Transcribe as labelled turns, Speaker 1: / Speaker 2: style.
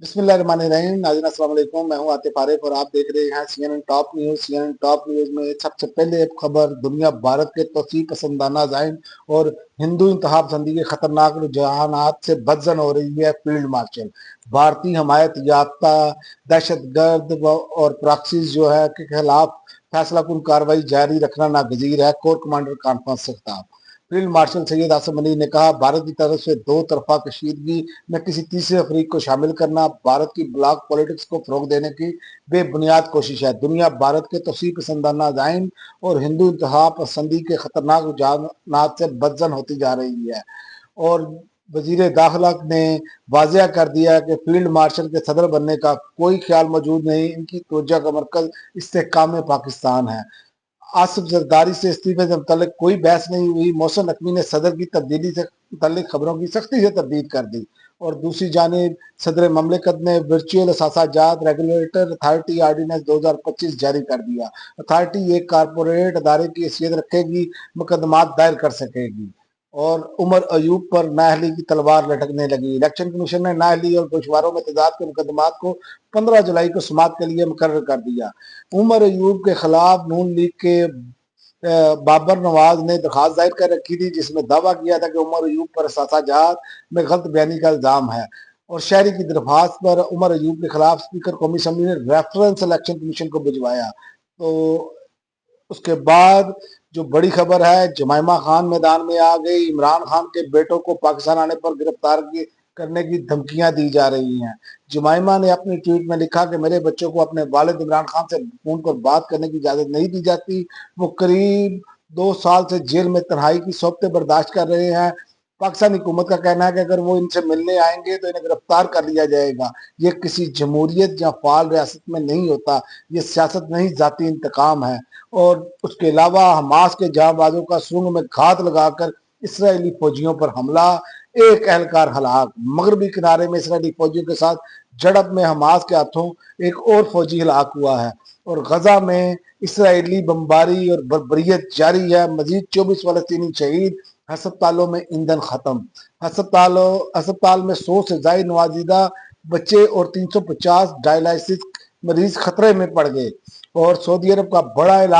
Speaker 1: बिस्मिल्लाहिर्रहमानिर्रहीम। नाज़रीन अस्सलाम वालेकुम। मैं हूं आतिफ आरिफ और आप देख रहे हैं CNN top news. CNN top news में सबसे पहले एक खबर, दुनिया भारत के तोसी पसंदाना ज़ाइम और हिंदू इंतहा पसंदी के खतरनाक रुझानात से बदजन हो रही है। फील्ड मार्शल भारतीय हमायत याफ्ता दहशतगर्द और प्रॉक्सीज जो है के खिलाफ फैसला कुन कार्रवाई जारी रखना नागजीर है। कोर कमांडर कॉन्फ्रेंस से खिताब। फील्ड मार्शल सैयद आसिम अली ने कहा, भारत की तरफ से दो तरफा कशीदगी में किसी तीसरे फरीक को शामिल करना भारत की ब्लॉक पॉलिटिक्स को फरोग देने की बेबुनियाद कोशिश है। दुनिया भारत के तोसी पसंदाना ज़ाइम और हिंदू इंतहा पसंदी के खतरनाक रुझानात से बदजन होती जा रही है। और वजीर दाखिला ने वाजिया कर दिया है कि फील्ड मार्शल के सदर बनने का कोई ख्याल मौजूद नहीं। इनकी तवज्जो का मरकज इस्तेहकाम पाकिस्तान है। आसिफ जरदारी से इस्तीफे से मुतल्लिक कोई बहस नहीं हुई। मोहसिन नकवी ने सदर की तब्दीली से मुतल्लिक खबरों की सख्ती से तरदीद कर दी। और दूसरी जानिब सदर ममलिकत ने वर्चुअल असासाजात रेगुलेटर अथॉरिटी आर्डीनेंस 2025 जारी कर दिया। अथॉरिटी एक कारपोरेट अदारे की हैसियत रखेगी, मुकदमात दायर कर सकेगी। और उमर अयूब पर नाअहली की तलवार लटकने लगी। इलेक्शन कमीशन ने नाअहली और गोशवारों में तजाद के मुकदमात को 15 जुलाई को समात के लिए मुकर्रर कर दिया। उमर अयूब के खिलाफ नून लीग के बाबर नवाज ने दरखास्त दायर कर रखी थी, जिसमें दावा किया था कि उमर अयूब पर असासाजात में गलत बयानी का इल्जाम है। और शहरी की दरख्वास्त पर उमर अयूब के खिलाफ स्पीकर कौमी असम्बली ने रेफरेंस इलेक्शन कमीशन को भिजवाया। तो उसके बाद जो बड़ी खबर है, जमाइमा खान मैदान में आ गई। इमरान खान के बेटों को पाकिस्तान आने पर गिरफ्तार करने की धमकियां दी जा रही हैं। जुमाइमा ने अपनी ट्वीट में लिखा कि मेरे बच्चों को अपने वालिद इमरान खान से फोन पर बात करने की इजाजत नहीं दी जाती। वो करीब 2 साल से जेल में तन्हाई की सोबतें बर्दाश्त कर रहे हैं। पाकिस्तानी हुकूमत का कहना है कि अगर वो इनसे मिलने आएंगे तो इन्हें गिरफ्तार कर लिया जाएगा। ये किसी जमहूरियत या फाल रियासत में नहीं होता। ये सियासत नहीं, जाती इंतकाम है। और उसके अलावा हमास के जांबाजों का सुरंग में घात लगाकर इसराइली फौजियों पर हमला, एक एहलकार हलाक। मगरबी किनारे में इसराइली फौजियों के साथ झड़प में हमास के हाथों एक और फौजी हलाक हुआ है। और गजा में इसराइली बमबारी और बर्बरियत जारी है। मजीद 24 फलस्तीनी शहीद। हस्पतालों में ईंधन खत्म। अस्पताल में 100 से ज्यादा नवाजिदा बच्चे और 350 डायलिसिस मरीज खतरे में पड़ गए। और सऊदी अरब का बड़ा